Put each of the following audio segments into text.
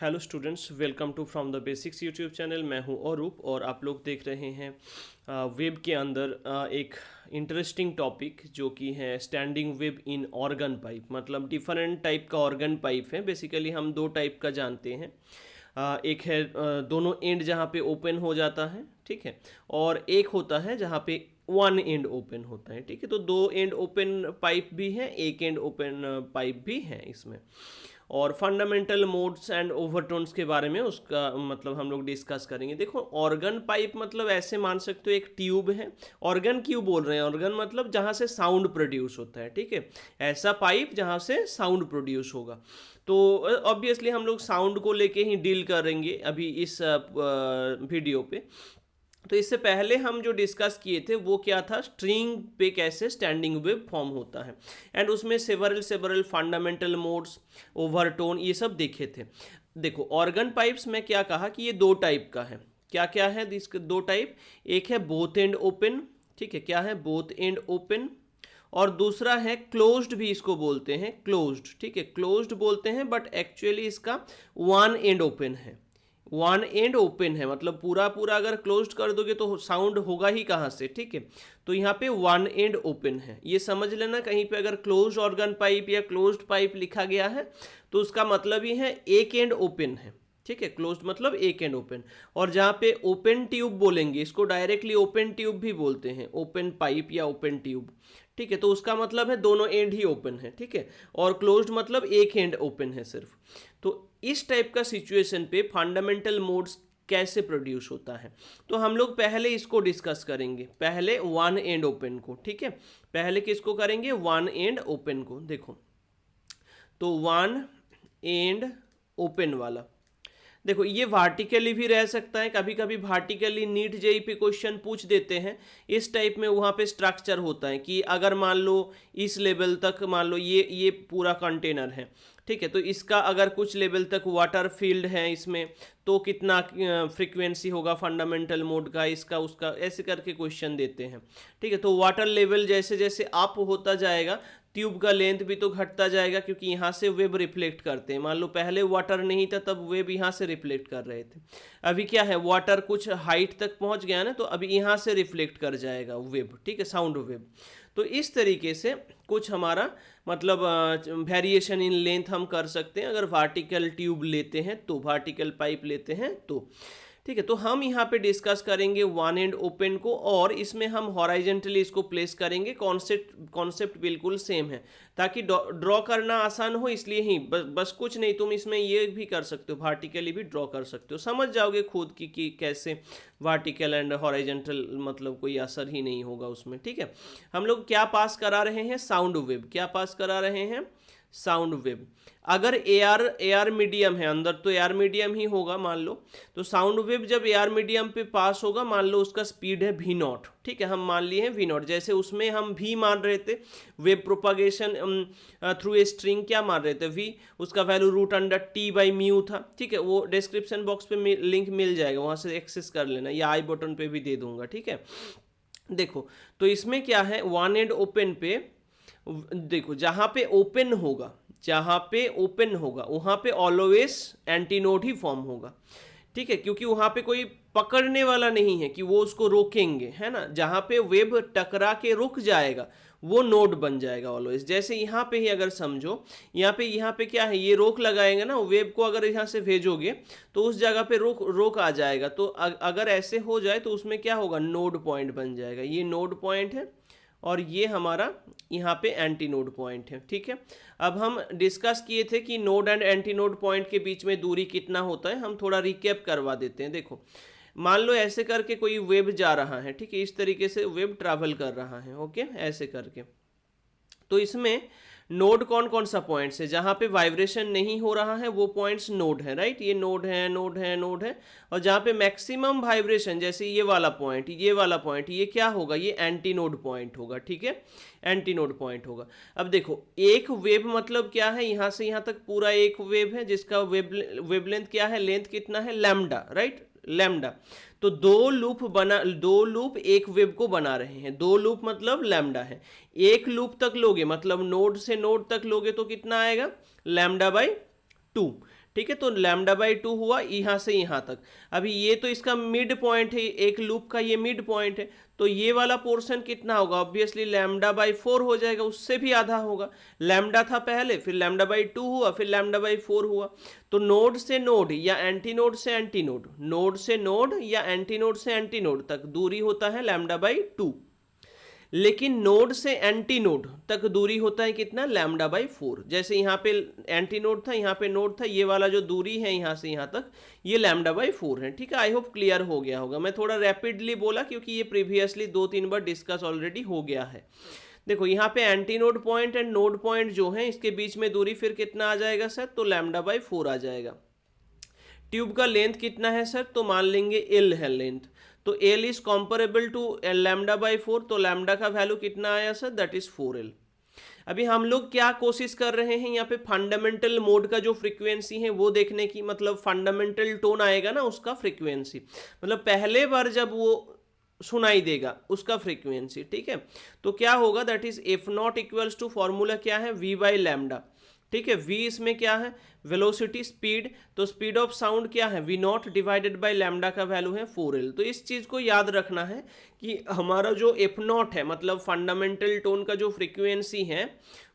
Hello students, welcome to from the basics YouTube channel. मैं हूं अरूप और आप लोग देख रहे हैं वेब के अंदर एक इंटरेस्टिंग टॉपिक जो कि है स्टैंडिंग वेब इन ऑर्गन पाइप। मतलब डिफरेंट टाइप का ऑर्गन पाइप है। बेसिकली हम दो टाइप का जानते हैं। एक है दोनों एंड जहाँ पे ओपन हो जाता है, ठीक है, और एक होता है जहाँ पे वन एंड ओपन होता है, ठीक है। तो दो एंड ओपन पाइप भी है, एक एंड ओपन पाइप भी है इसमें। और फंडामेंटल मोड्स एंड ओवरटोन्स के बारे में उसका मतलब हम लोग डिस्कस करेंगे। देखो, ऑर्गन पाइप मतलब ऐसे मान सकते हो एक ट्यूब है। ऑर्गन क्यों बोल रहे हैं? ऑर्गन मतलब जहाँ से साउंड प्रोड्यूस होता है, ठीक है। ऐसा पाइप जहाँ से साउंड प्रोड्यूस होगा। तो ऑब्वियसली हम लोग साउंड को लेके ही डील करेंगे अभी इस वीडियो पे। तो इससे पहले हम जो डिस्कस किए थे वो क्या था, स्ट्रिंग पे कैसे स्टैंडिंग वेव फॉर्म होता है, एंड उसमें several several fundamental modes, overtone, ये सब देखे थे। देखो, ऑर्गन पाइप्स में क्या कहा कि ये दो टाइप का है। क्या क्या है इसके दो टाइप? एक है बोथ एंड ओपन, ठीक है। क्या है? Both and open. और दूसरा है क्लोज्ड, भी इसको बोलते हैं क्लोज्ड, ठीक है। क्लोज्ड बोलते हैं बट एक्चुअली इसका वन एंड ओपन है। वन एंड ओपन है मतलब पूरा पूरा अगर क्लोज्ड कर दोगे तो साउंड होगा ही कहाँ से, ठीक है। तो यहाँ पे वन एंड ओपन है, ये समझ लेना। कहीं पे अगर क्लोज्ड ऑर्गन पाइप या क्लोज्ड पाइप लिखा गया है तो उसका मतलब ही है एक एंड ओपन है, ठीक है। क्लोज्ड मतलब एक एंड ओपन। और जहाँ पे ओपन ट्यूब बोलेंगे, इसको डायरेक्टली ओपन ट्यूब भी बोलते हैं, ओपन पाइप या ओपन ट्यूब, ठीक है। तो उसका मतलब है दोनों एंड ही ओपन है, ठीक है। और क्लोज्ड मतलब एक एंड ओपन है सिर्फ। तो इस टाइप का सिचुएशन पे फंडामेंटल मोड्स कैसे प्रोड्यूस होता है, तो हम लोग पहले इसको डिस्कस करेंगे। पहले वन एंड ओपन को, ठीक है। पहले किसको करेंगे? वन एंड ओपन को। देखो, तो वन एंड ओपन वाला, देखो ये वर्टिकली भी रह सकता है। कभी कभी वर्टिकली नीट जेई पे क्वेश्चन पूछ देते हैं इस टाइप में। वहाँ पे स्ट्रक्चर होता है कि अगर मान लो इस लेवल तक, मान लो ये पूरा कंटेनर है, ठीक है। तो इसका अगर कुछ लेवल तक वाटर फील्ड है इसमें, तो कितना फ्रीक्वेंसी होगा फंडामेंटल मोड का, इसका उसका, ऐसे करके क्वेश्चन देते हैं, ठीक है। तो वाटर लेवल जैसे जैसे अप होता जाएगा, ट्यूब का लेंथ भी तो घटता जाएगा, क्योंकि यहाँ से वेब रिफ्लेक्ट करते हैं। मान लो पहले वाटर नहीं था तब वेब यहाँ से रिफ्लेक्ट कर रहे थे। अभी क्या है, वाटर कुछ हाइट तक पहुँच गया ना, तो अभी यहाँ से रिफ्लेक्ट कर जाएगा वेब, ठीक है, साउंड वेब। तो इस तरीके से कुछ हमारा मतलब वेरिएशन इन लेंथ हम कर सकते हैं अगर वर्टिकल ट्यूब लेते हैं तो, वर्टिकल पाइप लेते हैं तो, ठीक है। तो हम यहाँ पे डिस्कस करेंगे वन एंड ओपन को, और इसमें हम हॉराइजेंटली इसको प्लेस करेंगे। कॉन्सेप्ट बिल्कुल सेम है, ताकि ड्रॉ करना आसान हो, इसलिए ही बस कुछ नहीं, तुम इसमें ये भी कर सकते हो, वर्टिकली भी ड्रॉ कर सकते हो। समझ जाओगे खुद की कि कैसे वर्टिकल एंड हॉराइजेंटल, मतलब कोई असर ही नहीं होगा उसमें, ठीक है। हम लोग क्या पास करा रहे हैं? Sound wave. क्या पास करा रहे हैं? Sound wave. अगर एयर मीडियम है अंदर तो एयर मीडियम ही होगा मान लो। तो साउंड वेव जब एयर मीडियम पे पास होगा, मान लो उसका स्पीड है वी नॉट, ठीक है। हम मान लिए हैं वी नॉट, जैसे उसमें हम वी मान रहे थे, wave propagation through a string, क्या मान रहे थे? वी। उसका value root under T by mu था, ठीक है। वो डिस्क्रिप्शन बॉक्स पे लिंक मिल जाएगा, वहाँ से एक्सेस कर लेना, या आई बटन पे भी दे दूंगा, ठीक है। देखो, तो इसमें क्या है, वन एंड ओपन पे देखो, जहां पे ओपन होगा, जहां पे ओपन होगा वहां पे ऑलवेज एंटीनोड ही फॉर्म होगा, ठीक है। क्योंकि वहां पे कोई पकड़ने वाला नहीं है कि वो उसको रोकेंगे, है ना। जहां पे वेब टकरा के रुक जाएगा वो नोड बन जाएगा ऑलवेज। जैसे यहाँ पे ही अगर समझो, यहाँ पे क्या है, ये रोक लगाएंगे ना वेब को, अगर यहाँ से भेजोगे तो उस जगह पे रोक आ जाएगा। तो अगर ऐसे हो जाए तो उसमें क्या होगा, नोड पॉइंट बन जाएगा। ये नोड पॉइंट है और ये हमारा यहाँ पे एंटी नोड पॉइंट है, ठीक है। अब हम डिस्कस किए थे कि node and anti node point के बीच में दूरी कितना होता है, हम थोड़ा रिकैप करवा देते हैं। देखो, मान लो ऐसे करके कोई वेब जा रहा है, ठीक है, इस तरीके से वेब ट्रैवल कर रहा है, ओके, ऐसे करके। तो इसमें नोड कौन कौन सा पॉइंट्स है? जहाँ पे वाइब्रेशन नहीं हो रहा है वो पॉइंट्स नोड है, राइट। ये नोड है, नोड है, नोड है। और जहाँ पे मैक्सिमम वाइब्रेशन, जैसे ये वाला पॉइंट, ये वाला पॉइंट, ये क्या होगा, ये एंटी नोड पॉइंट होगा, ठीक है, एंटी नोड पॉइंट होगा। अब देखो, एक वेव मतलब क्या है, यहाँ से यहाँ तक पूरा एक वेव है, जिसका वेवलेंथ क्या है, लेंथ कितना है, लैम्डा, राइट, लैम्डा। तो दो लूप एक वेब को बना रहे हैं। दो लूप मतलब लैम्डा है। एक लूप तक लोगे मतलब नोड से नोड तक लोगे तो कितना आएगा, लैम्डा बाई 2, ठीक है, तो लैम्डा बाई 2 हुआ यहाँ से यहाँ तक। अभी ये तो इसका मिड पॉइंट है, एक लूप का ये मिड पॉइंट है, तो ये वाला पोर्शन कितना होगा, ऑब्वियसली लैम्डा बाई 4 हो जाएगा, उससे भी आधा होगा। लैम्डा था पहले, फिर लैम्डा बाई 2 हुआ, फिर लैम्डा बाई 4 हुआ। तो नोड से नोड या एंटी नोड से एंटी नोड, नोड से नोड या एंटी नोड से एंटी नोड तक दूरी होता है लैम्डा बाई 2, लेकिन नोड से एंटी नोड तक दूरी होता है कितना, लैम्डा बाई 4। जैसे यहाँ पे एंटी नोड था, यहाँ पे नोड था, ये वाला जो दूरी है यहाँ से यहाँ तक, ये लैम्डा बाई 4 है। ठीक है, आई होप क्लियर हो गया होगा। मैं थोड़ा रैपिडली बोला क्योंकि ये प्रीवियसली 2-3 बार डिस्कस ऑलरेडी हो गया है। देखो यहाँ पे anti node point and node point जो है, इसके बीच में दूरी फिर कितना आ जाएगा सर, तो लैम्डा बाई 4 आ जाएगा। ट्यूब का लेंथ कितना है सर, तो मान लेंगे एल है लेंथ, तो L is comparable to lambda by 4, तो लैम्डा का वैल्यू कितना आया सर, दैट इज 4L। अभी हम लोग क्या कोशिश कर रहे हैं यहाँ पे, फंडामेंटल मोड का जो फ्रीक्वेंसी है वो देखने की, मतलब फंडामेंटल टोन आएगा ना उसका फ्रीक्वेंसी, मतलब पहले बार जब वो सुनाई देगा उसका फ्रीक्वेंसी। ठीक है, तो क्या होगा, that is f not equals to, formula क्या है, वी बाई लैम्डा। ठीक है, v इसमें क्या है, वेलोसिटी स्पीड, तो स्पीड ऑफ साउंड क्या है, v not divided by lambda का वैल्यू है 4L। तो इस चीज़ को याद रखना है कि हमारा जो एफ नॉट है, मतलब फंडामेंटल टोन का जो फ्रीक्वेंसी है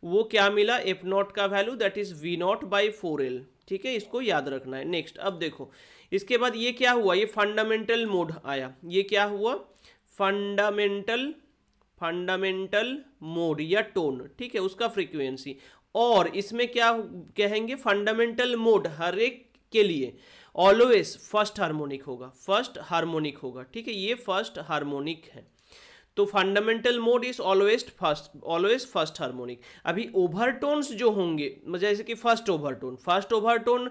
वो क्या मिला, एफ नॉट का value that is v not by 4L। ठीक है, इसको याद रखना है। नेक्स्ट, अब देखो इसके बाद ये क्या हुआ, ये फंडामेंटल मोड आया, ये क्या हुआ, फंडामेंटल मोड या टोन। ठीक है, उसका फ्रीक्वेंसी, और इसमें क्या कहेंगे, फंडामेंटल मोड हर एक के लिए ऑलवेज फर्स्ट हार्मोनिक होगा, फर्स्ट हार्मोनिक होगा। ठीक है, ये फर्स्ट हार्मोनिक है, तो fundamental mode is always first harmonic. अभी ओवरटोन्स जो होंगे, जैसे कि फर्स्ट ओवरटोन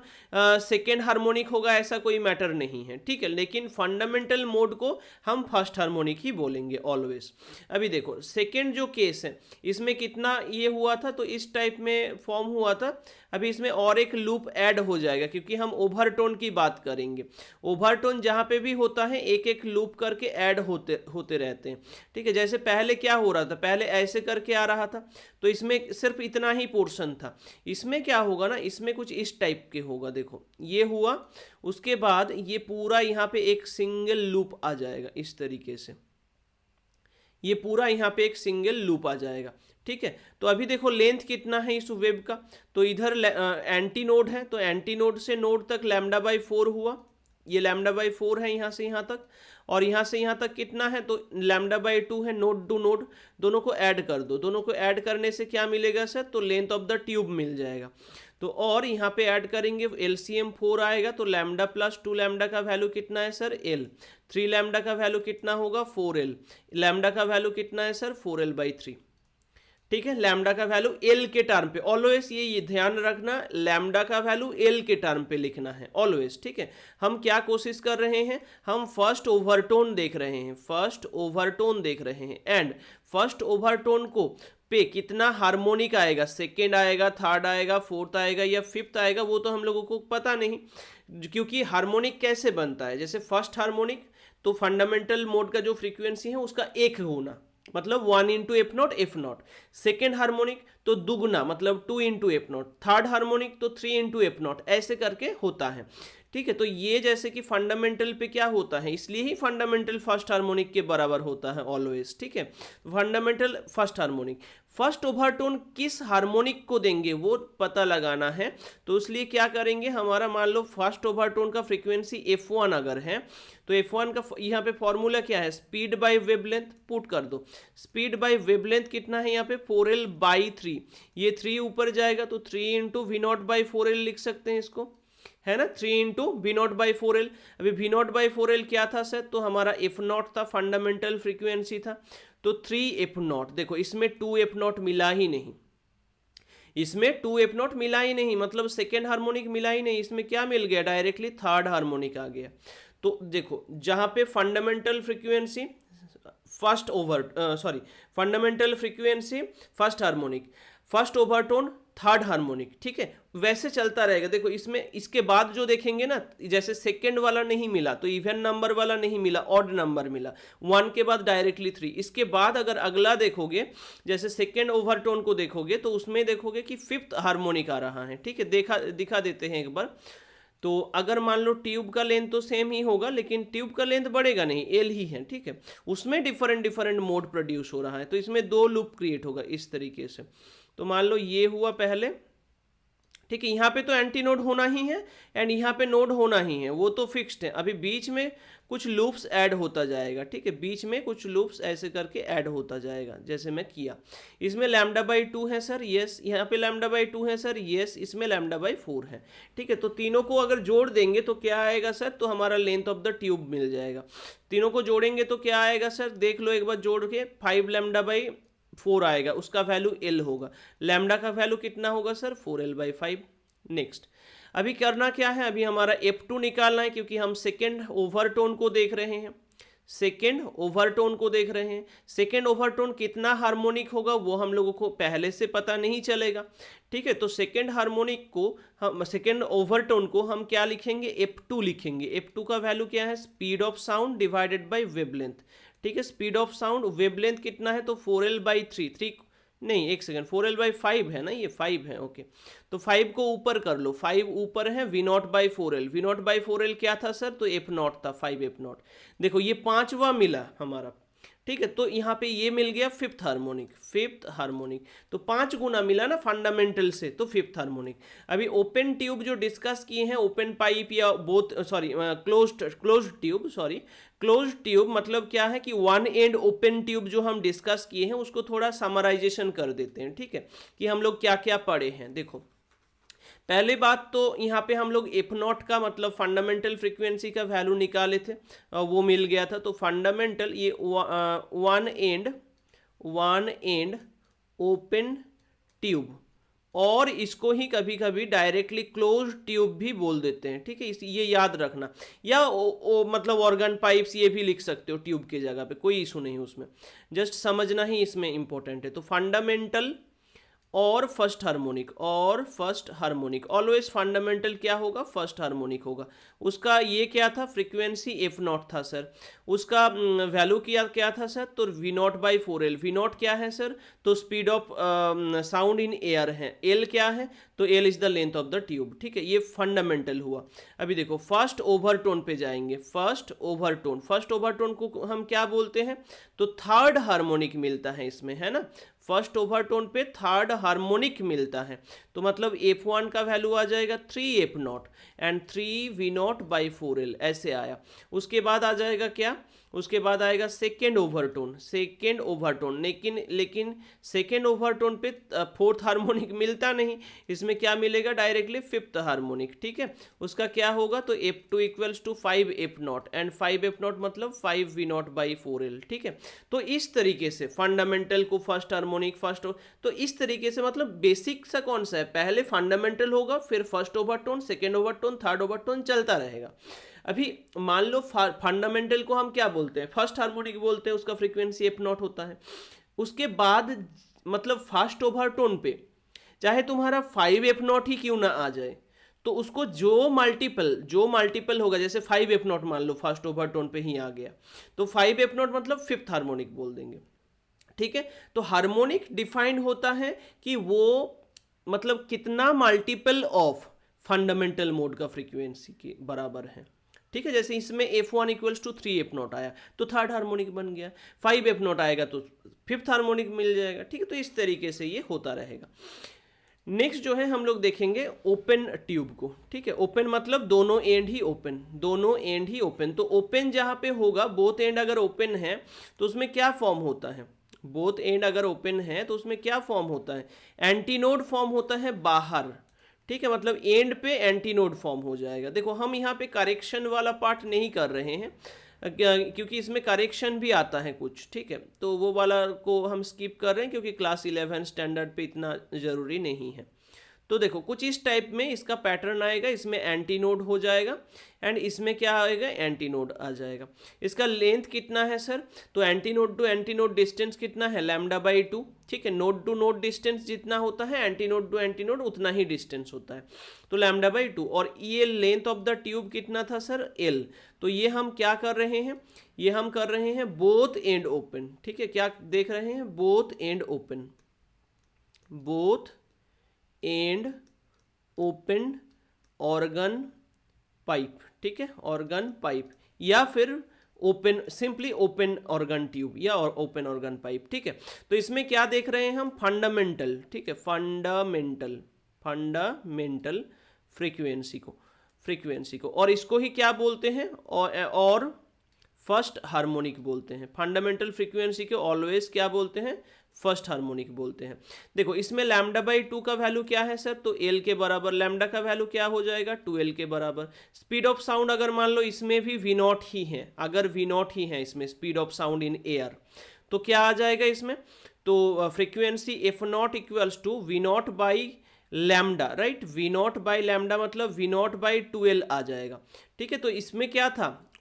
सेकेंड हार्मोनिक होगा, ऐसा कोई मैटर नहीं है। ठीक है, लेकिन फंडामेंटल मोड को हम फर्स्ट हार्मोनिक ही बोलेंगे ऑलवेज। अभी देखो सेकेंड जो केस है, इसमें कितना ये हुआ था, तो इस टाइप में फॉर्म हुआ था। अभी इसमें और एक लूप ऐड हो जाएगा क्योंकि हम ओवरटोन की बात करेंगे। ओवरटोन जहाँ पे भी होता है एक एक लूप करके ऐड होते रहते हैं। ठीक है, जैसे पहले क्या हो रहा था, पहले ऐसे करके आ रहा था, तो इसमें सिर्फ इतना ही पोर्शन था। इसमें क्या होगा ना, इसमें कुछ इस टाइप के होगा। देखो ये हुआ, उसके बाद ये पूरा यहाँ पे एक सिंगल लूप आ जाएगा इस तरीके से, ये पूरा यहाँ पे एक सिंगल लूप आ जाएगा। ठीक है, तो अभी देखो लेंथ कितना है इस वेब का, तो इधर एंटी नोड है, तो एंटी नोड से नोड तक लैम्डा बाई 4 हुआ, ये लैम्डा बाई 4 है यहाँ से यहाँ तक, और यहाँ से यहाँ तक कितना है, तो लैम्डा बाई 2 है। नोड टू नोड दोनों को ऐड कर दो, दोनों को ऐड करने से क्या मिलेगा सर, तो लेंथ ऑफ द ट्यूब मिल जाएगा। तो और यहाँ पे ऐड करेंगे, एलसीएम 4 आएगा, तो लैम्डा प्लस 2 लैम्डा का वैल्यू कितना है सर, एल। 3 लैम्डा का वैल्यू कितना होगा, 4L। लैम्डा का वैल्यू कितना है सर, 4L बाई 3। ठीक है, लैम्डा का वैल्यू एल के टर्म पे, ऑलवेज ये ध्यान रखना, लैम्डा का वैल्यू एल के टर्म पे लिखना है ऑलवेज। ठीक है, हम क्या कोशिश कर रहे हैं, हम फर्स्ट ओवरटोन देख रहे हैं, फर्स्ट ओवरटोन देख रहे हैं, एंड फर्स्ट ओवरटोन को पे कितना हार्मोनिक आएगा, सेकेंड आएगा, थर्ड आएगा, फोर्थ आएगा या फिफ्थ आएगा, वो तो हम लोगों को पता नहीं, क्योंकि हार्मोनिक कैसे बनता है, जैसे फर्स्ट हार्मोनिक तो फंडामेंटल मोड का जो फ्रीक्वेंसी है उसका एक गुना, मतलब 1 into F not F not. Second harmonic तो दुगुना, मतलब 2 into F not. Third harmonic तो 3 इंटू एफ नॉट, ऐसे करके होता है। ठीक है, तो ये जैसे कि फंडामेंटल पे क्या होता है, इसलिए ही फंडामेंटल फर्स्ट हार्मोनिक के बराबर होता है ऑलवेज। ठीक है, fundamental first harmonic, first overtone किस हार्मोनिक को देंगे वो पता लगाना है, तो इसलिए क्या करेंगे, हमारा मान लो फर्स्ट ओवरटोन का फ्रीक्वेंसी f1 अगर है, तो f1 का यहाँ पे फॉर्मूला क्या है, स्पीड बाय वेवलेंथ, पुट कर दो। स्पीड बाय वेवलेंथ कितना है यहाँ पे, 4L बाई 3, ये 3 ऊपर जाएगा तो 3 into we not by 4L लिख सकते हैं इसको, है ना, 3 into we not by 4L। अभी वी नॉट बाई 4L क्या था सर, तो हमारा एफ नॉट था, फंडामेंटल फ्रीक्वेंसी था, तो 3 एफ नॉट। देखो इसमें 2 एफ नॉट मिला ही नहीं, इसमें 2 एफ नॉट मिला ही नहीं, मतलब सेकेंड हार्मोनिक मिला ही नहीं, इसमें क्या मिल गया, डायरेक्टली थर्ड हार्मोनिक आ गया। तो देखो जहाँ पे fundamental frequency first fundamental frequency first harmonic, first overtone third harmonic, ठीक है, वैसे चलता रहेगा। देखो इसमें इसके बाद जो देखेंगे ना, जैसे सेकंड वाला नहीं मिला तो इवन नंबर वाला नहीं मिला, ऑड नंबर मिला, 1 के बाद डायरेक्टली 3। इसके बाद अगर अगला देखोगे, जैसे सेकंड ओवरटोन को देखोगे तो उसमें देखोगे कि फिफ्थ हार्मोनिक आ रहा है, ठीक है, दिखा देते हैं एक बार। तो अगर मान लो ट्यूब का लेंथ तो सेम ही होगा, लेकिन ट्यूब का लेंथ बढ़ेगा नहीं, एल ही है, ठीक है, उसमें डिफरेंट डिफरेंट मोड प्रोड्यूस हो रहा है, तो इसमें 2 लूप क्रिएट होगा इस तरीके से। तो मान लो ये हुआ पहले, ठीक है, यहाँ पे तो एंटी नोड होना ही है एंड यहाँ पे नोड होना ही है, वो तो फिक्स्ड है। अभी बीच में कुछ लूप्स ऐड होता जाएगा, ठीक है, बीच में कुछ लूप्स ऐसे करके ऐड होता जाएगा, जैसे मैं किया। इसमें λ/2 है सर, यस, यहाँ पे λ/2 है सर, यस, इसमें λ/4 है, ठीक है। तो तीनों को अगर जोड़ देंगे तो क्या आएगा सर, तो हमारा लेंथ ऑफ द ट्यूब मिल जाएगा। तीनों को जोड़ेंगे तो क्या आएगा सर, देख लो एक बार जोड़ के, 5 λ/4 आएगा, उसका वैल्यू एल होगा। लैम्डा का वैल्यू कितना होगा सर, 4l/5। नेक्स्ट अभी करना क्या है, अभी हमारा F2 निकालना है, क्योंकि हम सेकेंड ओवरटोन को देख रहे हैं, सेकेंड ओवरटोन को देख रहे हैं। सेकेंड ओवरटोन कितना हार्मोनिक होगा वो हम लोगों को पहले से पता नहीं चलेगा, ठीक है। तो सेकेंड हार्मोनिक को हम, सेकेंड ओवरटोन को हम क्या लिखेंगे, F2 लिखेंगे। F2 का वैल्यू क्या है, speed of sound divided by wavelength, ठीक है। स्पीड ऑफ साउंड, वेवलेंथ कितना है, तो 4l/3 नहीं, एक सेकंड, 4l/5 है ना, ये 5 है, ओके। तो 5 को ऊपर कर लो, 5 ऊपर है, V0/4l, V0/4l क्या था सर, तो F0 था, 5f0। देखो ये 5वां मिला हमारा, ठीक है, तो यहाँ पे ये मिल गया फिफ्थ हार्मोनिक, फिफ्थ हार्मोनिक। तो 5 गुना मिला ना फंडामेंटल से, तो फिफ्थ हार्मोनिक। अभी ओपन ट्यूब जो डिस्कस किए हैं, ओपन पाइप या both, sorry closed tube, sorry closed tube मतलब क्या है कि वन एंड ओपन ट्यूब जो हम डिस्कस किए हैं उसको थोड़ा समराइजेशन कर देते हैं, ठीक है, कि हम लोग क्या क्या पढ़े हैं। देखो पहले बात तो यहाँ पे हम लोग F0 का मतलब फंडामेंटल फ्रीक्वेंसी का वैल्यू निकाले थे, वो मिल गया था। तो फंडामेंटल ये वन एंड ओपन ट्यूब, और इसको ही कभी कभी डायरेक्टली क्लोज ट्यूब भी बोल देते हैं, ठीक है, ये याद रखना। या मतलब ऑर्गन पाइप्स ये भी लिख सकते हो ट्यूब की जगह पे, कोई इशू नहीं उसमें, जस्ट समझना ही इसमें इंपॉर्टेंट है। तो फंडामेंटल और फर्स्ट हार्मोनिक, और फर्स्ट हार्मोनिक ऑलवेज फंडामेंटल क्या होगा, फर्स्ट हार्मोनिक होगा। उसका ये क्या था, फ्रीक्वेंसी F0 था सर, उसका वैल्यू क्या था सर, तो V0/4l। V0 क्या है सर, तो speed of sound in air है, L क्या है, तो L is the length of the tube, ठीक है, ये फंडामेंटल हुआ। अभी देखो फर्स्ट ओवरटोन पे जाएंगे, फर्स्ट ओवरटोन, फर्स्ट ओवरटोन को हम क्या बोलते हैं, तो थर्ड हार्मोनिक मिलता है इसमें, है ना, फर्स्ट ओवरटोन पे थर्ड हार्मोनिक मिलता है। तो मतलब F1 का वैल्यू आ जाएगा 3f0 एंड 3V0/4l, ऐसे आया। उसके बाद आ जाएगा क्या, उसके बाद आएगा सेकेंड ओवरटोन, सेकेंड ओवरटोन, लेकिन सेकेंड ओवरटोन पे फोर्थ हार्मोनिक मिलता नहीं, इसमें क्या मिलेगा, डायरेक्टली फिफ्थ हार्मोनिक, ठीक है। उसका क्या होगा, तो F2 = 5f0 एंड 5f0 मतलब 5V0/4l, ठीक है। तो इस तरीके से फंडामेंटल को फर्स्ट हार्मोनिक, फर्स्ट, तो इस तरीके से मतलब बेसिक सा कौन सा है, पहले फंडामेंटल होगा, फिर first overtone, second overtone, third overtone, चलता रहेगा। अभी मान लो फंडामेंटल को हम क्या बोलते हैं, फर्स्ट हार्मोनिक बोलते हैं, उसका फ्रीक्वेंसी F0 होता है। उसके बाद मतलब फर्स्ट ओवरटोन पे चाहे तुम्हारा 5f0 ही क्यों ना आ जाए, तो उसको जो मल्टीपल होगा, जैसे 5f0 मान लो फर्स्ट ओवरटोन पे ही आ गया, तो 5f0 मतलब फिफ्थ हार्मोनिक बोल देंगे, ठीक है। तो हार्मोनिक डिफाइंड होता है कि वो मतलब कितना मल्टीपल ऑफ फंडामेंटल मोड का फ्रीक्वेंसी के बराबर है, ठीक है। जैसे इसमें F1 = 3f0 आया तो थर्ड हार्मोनिक बन गया, 5f0 आएगा तो फिफ्थ हार्मोनिक मिल जाएगा, ठीक है। तो इस तरीके से ये होता रहेगा। नेक्स्ट जो है हम लोग देखेंगे ओपन ट्यूब को, ठीक है। ओपन मतलब दोनों एंड ही ओपन, दोनों एंड ही ओपन। तो ओपन जहाँ पे होगा, बोथ एंड अगर ओपन है तो उसमें क्या फॉर्म होता है, बोथ एंड अगर ओपन है तो उसमें क्या फॉर्म होता है, एंटीनोड फॉर्म होता है बाहर, ठीक है, मतलब एंड पे एंटीनोड फॉर्म हो जाएगा। देखो हम यहाँ पे करेक्शन वाला पार्ट नहीं कर रहे हैं क्योंकि इसमें करेक्शन भी आता है कुछ, ठीक है, तो वो वाला को हम स्किप कर रहे हैं क्योंकि क्लास 11 स्टैंडर्ड पे इतना ज़रूरी नहीं है। तो देखो कुछ इस टाइप में इसका पैटर्न आएगा, इसमें एंटी नोड हो जाएगा एंड इसमें क्या आएगा, एंटी नोड आ जाएगा। इसका लेंथ कितना है सर, तो antinode to antinode distance कितना है, λ/2, ठीक है। नोड टू नोड डिस्टेंस जितना होता है antinode to antinode उतना ही डिस्टेंस होता है, तो λ/2। और ये लेंथ ऑफ द ट्यूब कितना था सर, L। तो ये हम क्या कर रहे हैं, ये हम कर रहे हैं बोथ एंड ओपन, ठीक है। क्या देख रहे हैं, both and open, both and open organ pipe, ठीक है, ऑर्गन पाइप या फिर open, simply open organ tube या ओपन ऑर्गन पाइप, ठीक है। तो इसमें क्या देख रहे हैं हम, फंडामेंटल, ठीक है, फंडामेंटल फ्रीक्वेंसी को और इसको ही क्या बोलते हैं, और फर्स्ट हार्मोनिक बोलते हैं। फंडामेंटल फ्रीक्वेंसी को ऑलवेज क्या बोलते हैं, फर्स्ट हार्मोनिक बोलते हैं। देखो इसमें λ/2 का वैल्यू क्या है सर, तो L के बराबर, लैम्डा का वैल्यू क्या हो जाएगा, 2L के बराबर। स्पीड ऑफ साउंड अगर मान लो इसमें भी V0 ही है, अगर V0 ही है इसमें speed of sound in air, तो क्या आ जाएगा इसमें, तो frequency F0 equals to V0 by lambda, right. V0 by lambda मतलब V0 बाई 2L आ जाएगा, ठीक है। तो इसमें क्या था,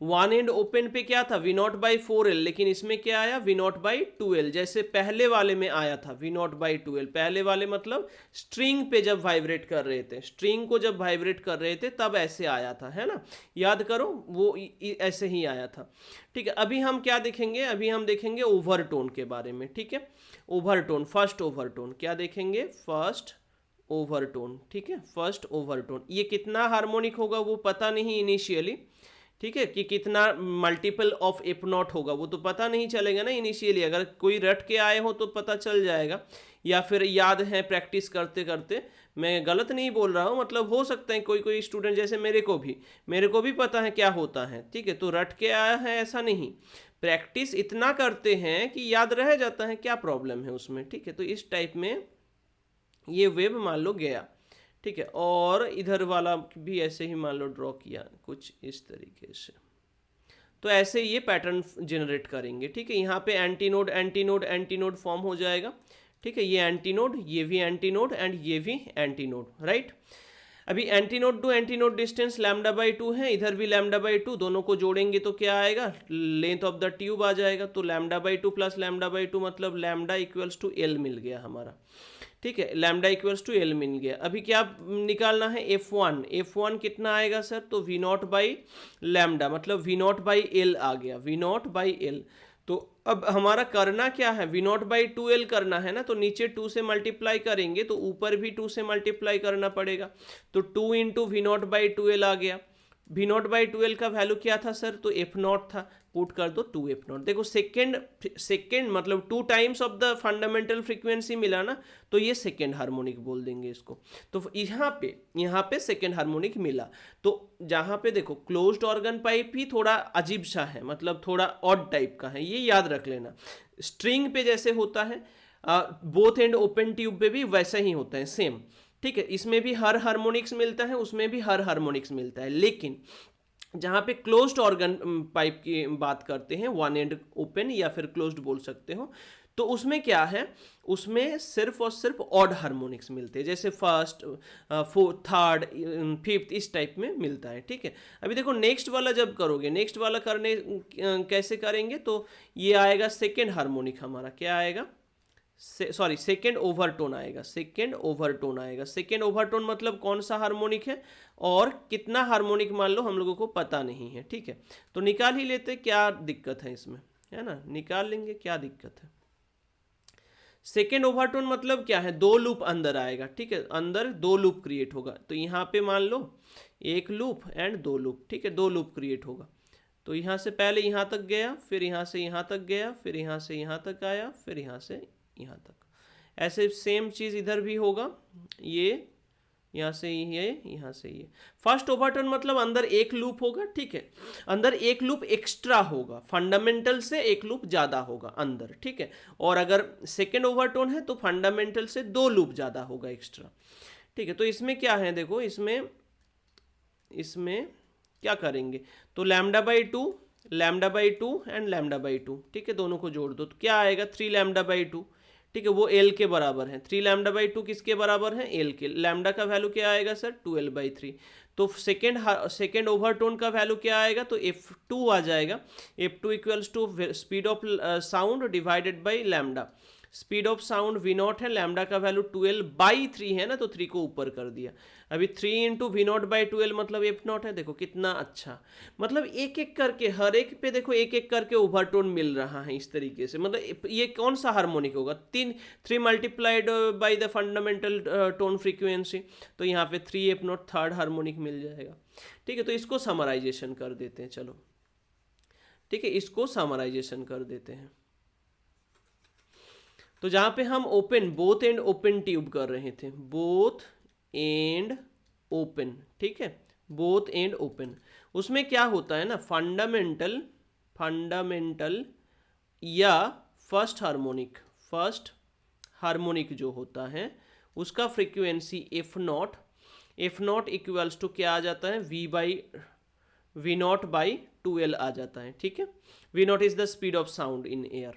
वन एंड ओपन पे क्या था, V0/4L, लेकिन इसमें क्या आया, V0/2L, जैसे पहले वाले में आया था V0/2L। पहले वाले मतलब स्ट्रिंग पे जब वाइब्रेट कर रहे थे, स्ट्रिंग को जब वाइब्रेट कर रहे थे तब ऐसे आया था, है ना, याद करो वो ऐसे ही आया था, ठीक है। अभी हम क्या देखेंगे, अभी हम देखेंगे ओवरटोन के बारे में, ठीक है। ओवरटोन, फर्स्ट ओवरटोन क्या देखेंगे, फर्स्ट ओवरटोन, ठीक है, फर्स्ट ओवरटोन। ये कितना हार्मोनिक होगा वो पता नहीं इनिशियली, ठीक है, कि कितना मल्टीपल ऑफ F0 होगा वो तो पता नहीं चलेगा ना इनिशियली। अगर कोई रट के आए हो तो पता चल जाएगा, या फिर याद है प्रैक्टिस करते करते। मैं गलत नहीं बोल रहा हूँ, मतलब हो सकता है कोई स्टूडेंट जैसे मेरे को भी पता है क्या होता है, ठीक है। तो रट के आया है ऐसा नहीं, प्रैक्टिस इतना करते हैं कि याद रह जाता है, क्या प्रॉब्लम है उसमें, ठीक है। तो इस टाइप में ये वेव मान लो गया, ठीक है। और इधर वाला भी ऐसे ही मान लो ड्रॉ किया कुछ इस तरीके से, तो ऐसे ये पैटर्न जनरेट करेंगे, ठीक है। यहाँ पे एंटीनोड एंटीनोड एंटीनोड फॉर्म हो जाएगा, ठीक है। ये एंटीनोड, ये भी एंटीनोड एंड ये भी एंटीनोड, राइट। अभी एंटीनोड टू एंटीनोड डिस्टेंस λ/2 है, इधर भी λ/2, दोनों को जोड़ेंगे तो क्या आएगा, लेंथ ऑफ द ट्यूब आ जाएगा। तो λ/2 प्लस λ/2 मतलब लैम्डा इक्वल्स टू L मिल गया हमारा, ठीक है। लैम्डा इक्वल्स टू L मिल गया। अभी क्या निकालना है, F1 कितना आएगा सर, तो V0 बाई लैम्डा मतलब V0 बाई L आ गया, V0 बाई L। तो अब हमारा करना क्या है, V0/2L करना है ना, तो नीचे 2 से मल्टीप्लाई करेंगे तो ऊपर भी 2 से मल्टीप्लाई करना पड़ेगा, तो 2 इंटू V0/2L आ गया। V0/2L का वैल्यू क्या था सर, तो F0 था, पुट कर दो 2F0। देखो सेकेंड मतलब 2 times of the fundamental frequency मिला ना, तो ये सेकेंड हार्मोनिक बोल देंगे इसको। तो यहाँ पे सेकेंड हार्मोनिक मिला। तो जहाँ पे देखो क्लोज्ड ऑर्गन पाइप ही थोड़ा अजीब सा है, मतलब थोड़ा ऑड टाइप का है, ये याद रख लेना। स्ट्रिंग पे जैसे होता है, बोथ एंड ओपन ट्यूब पे भी वैसा ही होता है, सेम, ठीक है। इसमें भी हर हार्मोनिक्स मिलता है, उसमें भी हर हार्मोनिक्स मिलता है, लेकिन जहाँ पे क्लोज्ड ऑर्गन पाइप की बात करते हैं, वन एंड ओपन या फिर क्लोज्ड बोल सकते हो, तो उसमें क्या है, उसमें सिर्फ और सिर्फ ऑड हार्मोनिक्स मिलते हैं, जैसे फर्स्ट, फोर्थ, थर्ड, फिफ्थ, इस टाइप में मिलता है, ठीक है। अभी देखो नेक्स्ट वाला जब करोगे, नेक्स्ट वाला करने कैसे करेंगे, तो ये आएगा सेकेंड हार्मोनिक हमारा, क्या आएगा, सेकेंड ओवरटोन आएगा, सेकेंड ओवरटोन मतलब कौन सा हार्मोनिक है और कितना हार्मोनिक मान लो हम लोगों को पता नहीं है, ठीक है। तो निकाल ही लेते, क्या दिक्कत है इसमें, है ना, निकाल लेंगे, क्या दिक्कत है। सेकेंड ओवरटोन मतलब क्या है, 2 लूप अंदर आएगा, ठीक है, अंदर 2 लूप क्रिएट होगा। तो यहाँ पे मान लो 1 लूप एंड 2 लूप, ठीक है, 2 लूप क्रिएट होगा। तो यहाँ से पहले यहाँ तक गया, फिर यहाँ से यहाँ तक गया, फिर यहाँ से यहाँ तक आया, फिर यहाँ से यहाँ तक। ऐसे सेम चीज़ इधर भी होगा, ये यहाँ से ये, यहाँ से ये। फर्स्ट ओवरटर्न मतलब अंदर 1 लूप होगा, ठीक है, अंदर 1 लूप एक्स्ट्रा होगा, फंडामेंटल से 1 लूप ज़्यादा होगा अंदर, ठीक है। और अगर सेकेंड ओवरटोन है तो फंडामेंटल से 2 लूप ज़्यादा होगा एक्स्ट्रा, ठीक है। तो इसमें क्या है, देखो इसमें क्या करेंगे, तो λ/2 एंड λ/2, ठीक है, दोनों को जोड़ दो तो क्या आएगा, 3 λ/2, ठीक है, वो एल के बराबर है। 3 लैम्डा बाई 2 किसके बराबर है? एल के। लैम्डा का वैल्यू क्या आएगा सर? 2l/3। तो सेकेंड ओवरटोन का वैल्यू क्या आएगा? तो f2 आ जाएगा। f2 equals to speed of sound divided by lambda. Speed of sound v0 है, लैम्डा का वैल्यू 2l/3 है ना, तो 3 को ऊपर कर दिया। अभी 3 इंटू v0/2l मतलब f0 है। देखो कितना अच्छा, मतलब एक एक करके हर एक पे देखो एक एक करके ओवरटोन मिल रहा है इस तरीके से। मतलब ये कौन सा हार्मोनिक होगा? 3 multiplied by the fundamental tone frequency, तो यहाँ पे 3f0 थर्ड हार्मोनिक मिल जाएगा। ठीक है, तो इसको समराइजेशन कर देते हैं, चलो ठीक है, इसको समराइजेशन कर देते हैं। तो जहां पे हम open both and open tube कर रहे थे, बोथ एंड ओपन, ठीक है, बोथ एंड ओपन, उसमें क्या होता है ना, फंडामेंटल या फर्स्ट हार्मोनिक जो होता है उसका frequency f not equals to क्या आ जाता है? v0/2l आ जाता है। ठीक है, v0 is the speed of sound in air.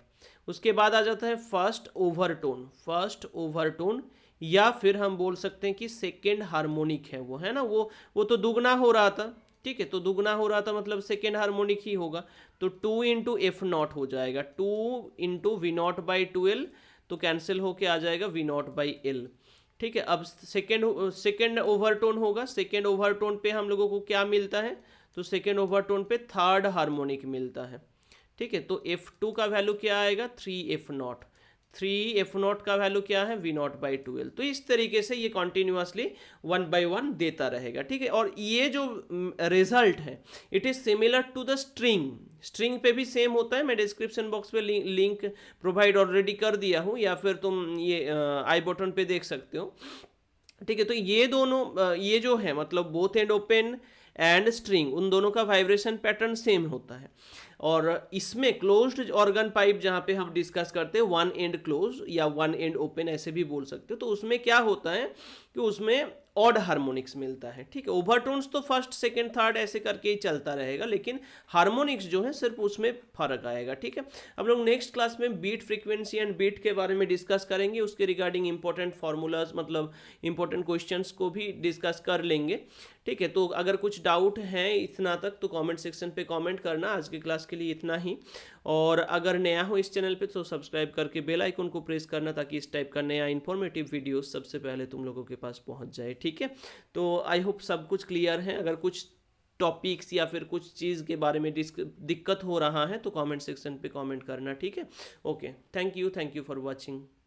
उसके बाद आ जाता है फर्स्ट ओवरटोन, या फिर हम बोल सकते हैं कि सेकेंड हार्मोनिक है वो, है ना, वो तो दुगना हो रहा था। ठीक है, तो दुगना हो रहा था मतलब सेकेंड हार्मोनिक ही होगा। तो 2 इंटू f0 हो जाएगा, 2 इंटू v0/2l, तो कैंसिल होके आ जाएगा v0/l। ठीक है, अब सेकेंड ओवरटोन होगा। सेकेंड ओवरटोन पे हम लोगों को क्या मिलता है? तो सेकेंड ओवरटोन पे थर्ड हार्मोनिक मिलता है। ठीक है, तो f2 का वैल्यू क्या आएगा? 3f0 का वैल्यू क्या है? v0/2l। तो इस तरीके से ये कॉन्टिन्यूसली 1 by 1 देता रहेगा। ठीक है, और ये जो रिजल्ट है it is similar to the string पे भी सेम होता है। मैं डिस्क्रिप्शन बॉक्स पे लिंक प्रोवाइड ऑलरेडी कर दिया हूँ, या फिर तुम ये आई बटन पे देख सकते हो। ठीक है, तो ये दोनों ये जो है मतलब both and open and string, उन दोनों का वाइब्रेशन पैटर्न सेम होता है। और इसमें क्लोज्ड ऑर्गन पाइप जहाँ पे हम डिस्कस करते हैं, वन एंड क्लोज या वन एंड ओपन ऐसे भी बोल सकते हो, तो उसमें क्या होता है कि उसमें ऑड हार्मोनिक्स मिलता है। ठीक है, ओवरटोन्स तो फर्स्ट सेकंड थर्ड ऐसे करके ही चलता रहेगा, लेकिन हार्मोनिक्स जो है सिर्फ उसमें फर्क आएगा। ठीक है, हम लोग नेक्स्ट क्लास में बीट फ्रीक्वेंसी एंड बीट के बारे में डिस्कस करेंगे, उसके रिगार्डिंग इंपॉर्टेंट फार्मूलाज मतलब इंपॉर्टेंट क्वेश्चंस को भी डिस्कस कर लेंगे। ठीक है, तो अगर कुछ डाउट है इतना तक तो कमेंट सेक्शन पे कमेंट करना। आज की क्लास के लिए इतना ही, और अगर नया हो इस चैनल पे तो सब्सक्राइब करके बेल आइकन को प्रेस करना, ताकि इस टाइप का नया इन्फॉर्मेटिव वीडियो सबसे पहले तुम लोगों के पास पहुंच जाए। ठीक है, तो आई होप सब कुछ क्लियर है। अगर कुछ टॉपिक्स या फिर कुछ चीज़ के बारे में दिक्कत हो रहा है तो कमेंट सेक्शन पे कमेंट करना। ठीक है, okay, thank you for watching.